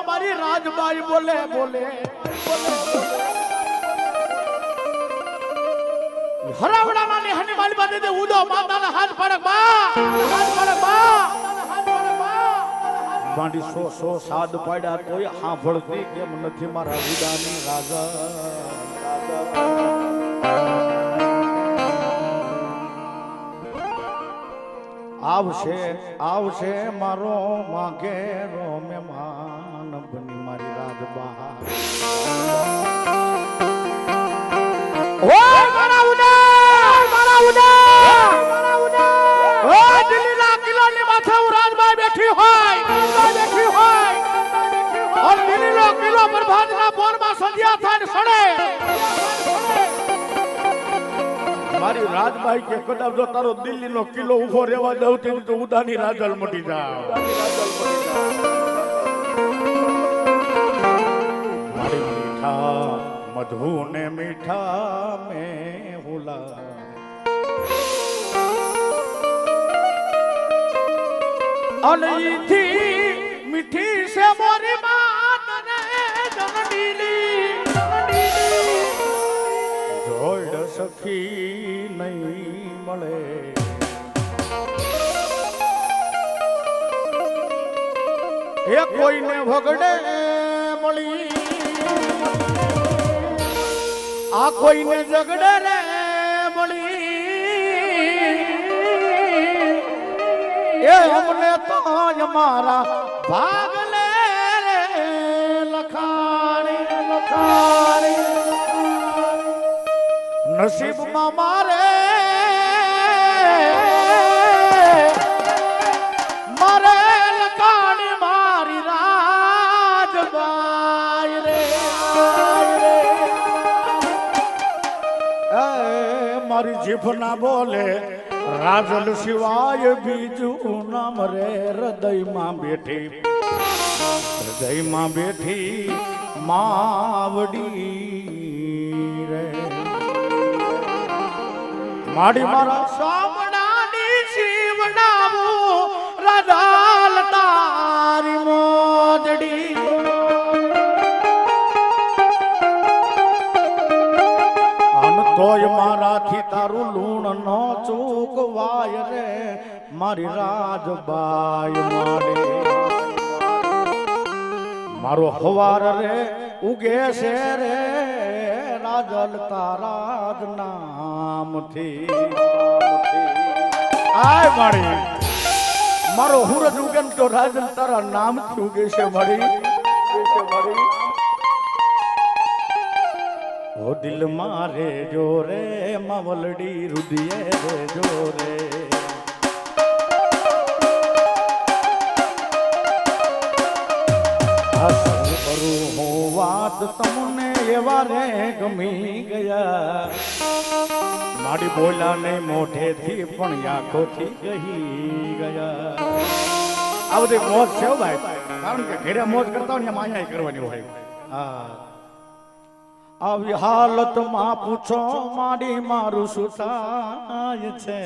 એમાં મારી રાજબાઈ બોલે બોલે હરાવડાના ને હની માલી બાદે દે ઉદો માતાના હાથ પડક બા બાંડી સો સાદ પાડ્યા તોય સાંભળતી કેમ નથી મારા ઉદાની રાજા આવશે મારો માગેરો મહેમાન બની મારી રાજબા ઓય મારા ઉદા ઓય દિલ્હીના કિલ્લાની માથે રાજબાઈ બેઠી હોય ઓર દિલ્હીનો કિલ્લો પ્રભાતના પોરમાં સંધ્યા થાય સડે મારી રાજબાઈ કે કદાચ જો તારો દિલ્હીનો કિલ્લો ઉભો રહેવા દઉં તો ઉદાની રાજલ મટી જાવ મારી મીઠા મધુ ને મીઠા મેં હુલા અનઈથી મીઠી સે મોરી માત ને જનડીલી જોડ સખી નહીં મળે એ કોઈને વગડે મળી આ કોઈને ઝગડે રે મળી એ અમને તો મારા ભાગ લે લખાણી નસીબમાં મારે લખાણી મારી રાજબાઈ રે મારી જીભ ના બોલે રાજલ સિવાય બીજું નામ રે હૃદયમાં બેઠી માવડી રે માડી મારા સામડાની શિવડાવું રજાલ તારી મોજડી તોય મારાથી તારું લૂણ ન ચૂકવાય રે મારી રાજબાઈ માડે મારો હવાર રે ઉગે છે રે રાજલ તારા જ નામથી આય માડી મારો હુરજ ઉગે તો રાજલ તારા નામથી ઉગે છે માડી ઓ દિલ મારે જો રે મવલડી રુદિયે રે જો રે હસું કરું હું વાત તમને એવા રે ગમી ગયા માડી બોલા ને મોઢેથી પણ આંખોથી ગઈ ગયા આ બધી મોજ છે ભાઈ કારણ કે ઘરે મોજ કરતા હોય ને માયા કરવાની હોય હા આવી હાલતમાં પૂછો માડી મારું શું થાય છે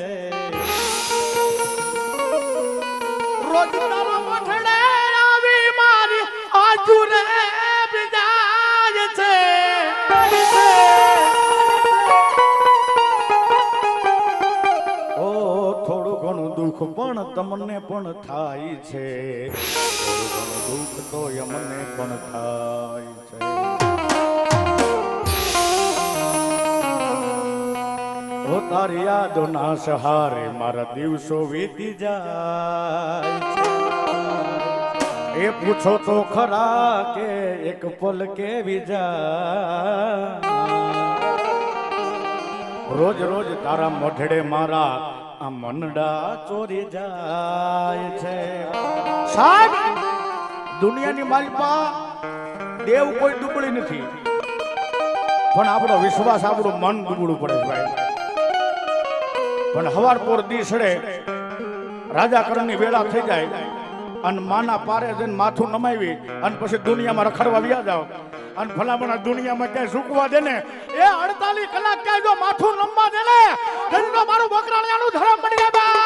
રોજ તારા મઠડે આવી મારી આજુરે બિજાય છે ઓ થોડું ઘણું દુઃખ પણ તમને પણ થાય છે થોડું ઘણું દુઃખ તો અમને પણ થાય છે તારી યાદો ના સહારે મારા દિવસો વીતી જાય એ પૂછો તો ખરા કે એક પલ કેવી જાય રોજ રોજ તારા મોઢડે મારા આ મનડા ચોરી જાય છે સાહેબ દુનિયાની માલિપા દેવ કોઈ દુબળી નથી પણ આપણો વિશ્વાસ આપણું મન દુબળું પડે ભાઈ પણ હવાર પોર દી સડે રાજા કરણની વેળા થઈ જાય અને માના પારે જઈને માથું નમાવી અને પછી દુનિયામાં રખડવા વ્યા જાવ અને ભલામણા દુનિયામાં ક્યાંય સુકવા દે ને એ 48 કલાક ક્યાંય જો માથું નમવા દે ને તો મારું બકરાણિયાનું ધરમ પડી જાય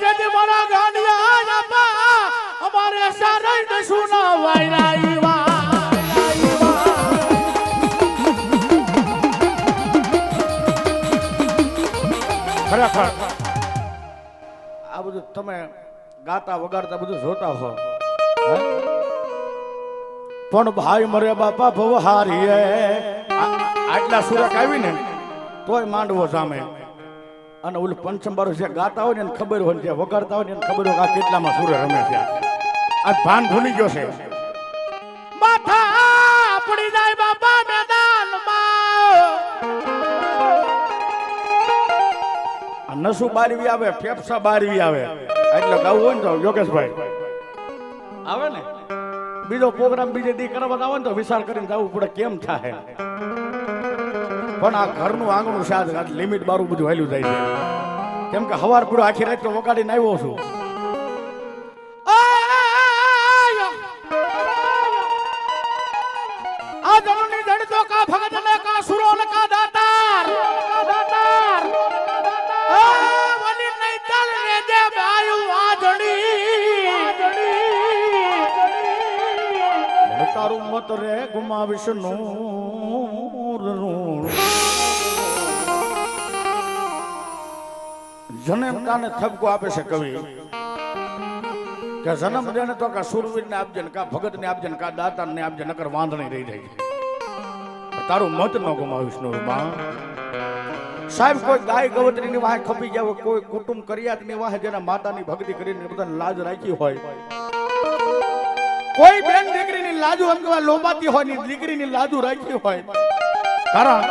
જતી મારા ગાંડિયા બાપા અમારે સારે દસું ના વાયરા ખરેખર આ બધું તમે ગાતા વગાડતા બધું જોતા હો પણ ભાઈ મરે બાપા ભવહારી આટલા સુરક આવી ને તોય માંડવો સામે અને ઓલું પંચમ બારું જે ગાતા હોય ને ખબર હોય ને વગાડતા હોય ને ખબર હોય કે કેટલામાં સુર રમે છે આ ભાન ભૂલી ગયો છે માથા પડી જાય બાપા મેદાનમાં નસુ બારવી આવે ફેફસા બારવી આવે એટલે ગાવું હોય ને તો યોગેશભાઈ આવે ને બીજો પ્રોગ્રામ બીજે દી કરવા આવે ને તો વિચાર કરીને જવું પડે કેમ થાય પણ આ ઘરનું આંગણું સાદ લિમિટ બારું બધું હાલ્યું જાય છે કેમ કે હવાર પૂરો આખી રાત તો વગાડીને આવ્યો છું આ જનની જડતો કા ભગત ને કા સુરો ને કા દાતાર વલી નહીં ચાલ રે દે આયુ આજડી તારું મત રે ગુમાવીશ નું જન્મ કાને થબકો આપે છે કવિ કે જન્મ દેને તો કા સુરવીર ને આપજે કા ભગત ને આપજે કા દાતા ને આપજે નકર વાંધણી રહી જાય તારું મત ન ગુમાવીશ નું માં સાહેબ કોઈ ગાય ગવત્રી ની વાહે ખપી જાવ કોઈ કુટુંબ કરિયાત ની વાહે જેના માતાની ભક્તિ કરીને બધાને લાજ રાખી હોય કોઈ બેન દીકરીની લાજુ અંગવા લોબાતી હોય ની દીકરીની લાજુ રાખી હોય કારણ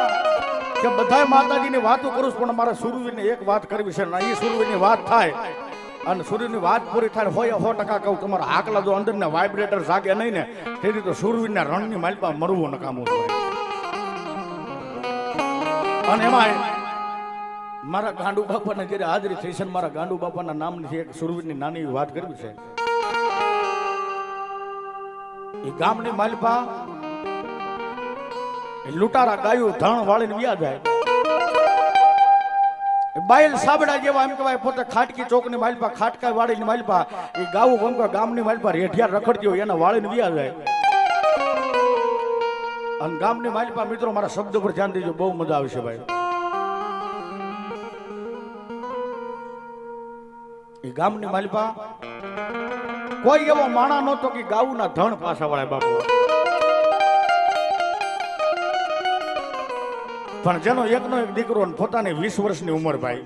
કે બધાય માતાજીની વાતો કરું પણ મારા સુરવીરને એક વાત કરવી છે ને એ સુરવીરની વાત થાય અને સુરવીરની વાત પૂરી થાય હોય 100% કહું તમારા આકલા જો અંદરના વાઇબ્રેટર જાગે નહીં ને તેથી તો સુરવીરના રણની માલપા મરવું નકામું હોય અને એમાં મારા ગાંડુ બાપાને જ્યારે હાજરી થઈ છે મારા ગાંડુ બાપાના નામની એક સુરવીરની નાની વાત કરવી છે એ ગામની માલપા લૂંટારા ગાયું ધણ વાળીને વ્યા જાય બાયલ સાબડા જેવા એમ કહેવાય પોતે ખાટકી ચોકની માલપા ખાટકા વાળીની માલપા એ ગાવું ગમકા ગામની માલપા રેઢિયા રખડતી હોય એના વાળીને વ્યા જાય અને ગામની માલપા મિત્રો મારા શબ્દ પર ધ્યાન દેજો બહુ મજા આવશે ભાઈ એ ગામની માલપા કોઈ એવો માણા નહોતો કે ગાવુંના ધણ પાછા વાળે બાપુ પણ જેનો એકનો એક દીકરો પોતાની 20 વર્ષની ઉંમર ભાઈ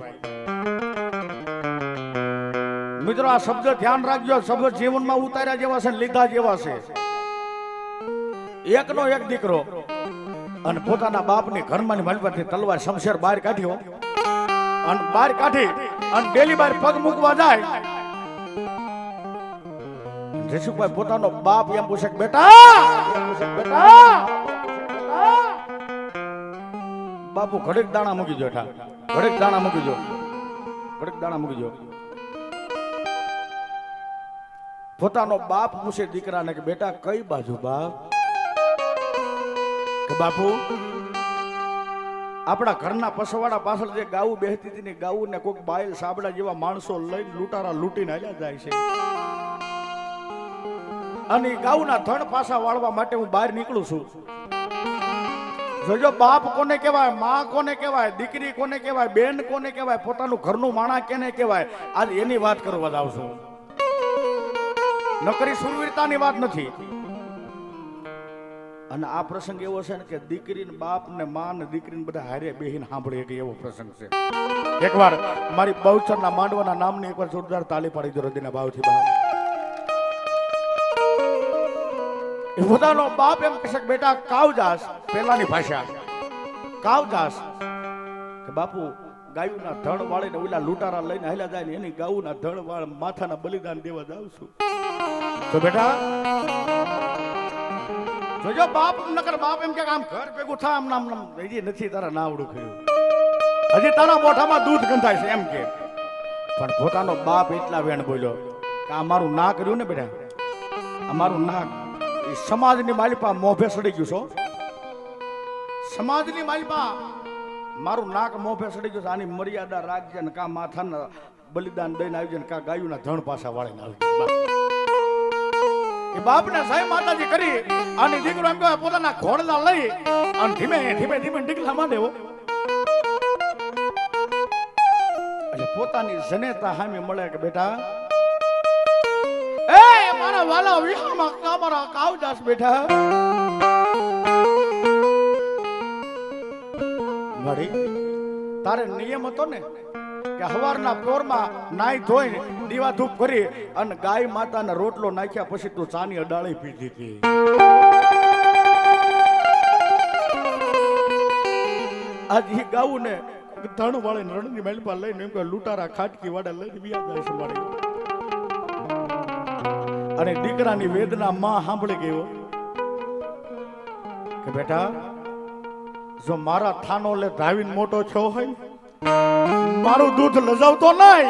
મિત્રો આ શબ્દ ધ્યાન રાખજો શબ્દ જીવનમાં ઉતાર્યા જેવા છે લીધા જેવા છે એકનો એક દીકરો અને પોતાના બાપની ઘરમાં માલપાથી તલવાર શમશેર બહાર કાઢ્યો અને બહાર કાઢી અને ડેલી બહાર પગ મૂકવા જાય જસુભાઈ પોતાનો બાપ એમ પૂછે બેટા બાપુ ઘડીક દાણા મૂકી જો ઘડીક દાણા મૂકી જો ઘડીક દાણા મૂકી જો પોતાનો બાપ પૂછે દીકરાને કે બેટા કઈ બાજુ બાપ કે બાપુ આપણા ઘરના પસવાડા પાછળ જે ગાવું બેહતી હતી ને ગાવું ને કોઈક બાયલ સાબડા જેવા માણસો લઈને લૂંટારા લૂંટીને હાલ્યા જાય છે અને ગાઉના ધણ પાછા વાળવા માટે હું બહાર નીકળું છું જોજો બાપ કોને કહેવાય માં કોને કહેવાય દીકરી કોને કહેવાય બેન કોને કહેવાય પોતાનું ઘરનું માણા કેને કહેવાય આજ એની વાત કરવા જાઉં છું નકરી સુરવીરતાની વાત નથી અને આ પ્રસંગ એવો છે ને કે દીકરીને બાપ ને માં ને દીકરીને બધા હારે બેહીને સાંભળે કે એવો પ્રસંગ છે એકવાર મારી બહુચરના માંડવાના નામની એકવાર જોરદાર તાળી પાડી દો હૃદયના ભાવથી બહાર પોતાનો બાપ એમ કહે કે બેટા કાવ જાસ પેલાની ભાષા કાવ જાસ કે બાપુ ગાયુના ધડ વાળીને ઓલા લૂંટારા લઈને હાલ્યા જાય ને એની ગાયુના ધડ વાળ માથાના બલિદાન દેવા જાઉં છું તો બેટા જોજો બાપ નકર બાપ એમ કે આમ ઘર ભેગું થા આમ નામ હજી નથી તારા નાવડું ખર્યું હજી તારા મોઢામાં દૂધ ગંધાય છે એમ કે પણ પોતાનો બાપ એટલા વેણ બોલ્યો કે આ મારું ના કર્યું ને બેટા અમારું નાક સમાજની માલિપા મોભે સડી ગયું છો સમાજની માલિપા મારું નાક મોભે સડી ગયું છે આની મર્યાદા રાખજે ને કા માથાના બલિદાન દઈને આવી જાય ને કા ગાયુંના ધણ પાછા વાળીને આવી જાય એ બાપને સાહેબ માતાજી કરી અને દીકરો એમ કહેવાય પોતાના ઘોડલા લઈ અને ધીમે ધીમે ધીમે ડીકલા માંડે એટલે પોતાની જનેતા સામે મળે કે બેટા એ મારા વાલા વિહામાં મારા કાવદાસ બેઠા મળી તારે નિયમ હતો ને કે હવારના પોરમાં નાઈ ધોઈ દીવા ધૂપ કરી અને ગાય માતાને રોટલો નાખ્યા પછી તું ચાની અડાળી પીધી હતી આજ ઈ ગાવું ને ધણ વાળે રણની મેલપા લઈને એમ કે લૂંટારા ખાટકી વાડા લઈને બિયા જાય છે મારી અને દીકરાની વેદના માં સાંભળી ગયો કે બેટા જો મારા થાનો લે ધાવીને મોટો છો હોય મારું દૂધ લજાવતો નહીં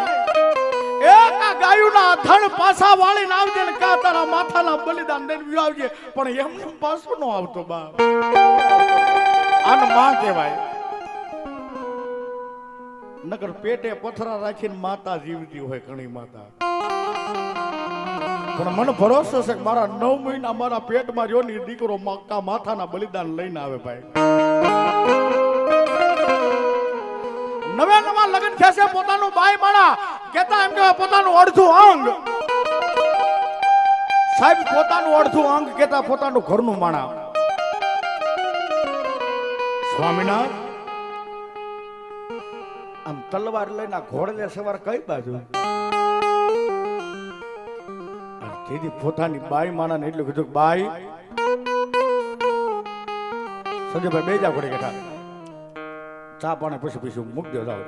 એક ગાયુના ધણ પાછા વાળીને આવજે ને કા તારા માથાના બલિદાન દઈને આવજે પણ એમનું પાછું નો આવતો બાપ આને માં કહેવાય નકર પેટે પથરા રાખીને માતા જીવતી હોય ઘણી માતા પણ મને ભરોસો છે કે મારા 9 મહિના મારા પેટમાં જો ને દીકરો માથાના બલિદાન લઈને આવે ભાઈ નવા લગ્ન થશે પોતાનું બાઈ માણા કેતા એમ કે પોતાનું અડધું અંગ સાહેબ પોતાનું અડધું અંગ કેતા પોતાનું ઘરનું માણા સ્વામિનાથ આમ તલવાર લઈને ઘોડે સવાર કઈ બાજુ તેથી પોતાની બાઈ માણા ને એટલું કીધું બાઈ સંજયભાઈ બે જા ઘોડે બેઠા ચા પાણી પછી મૂકી દો જાવ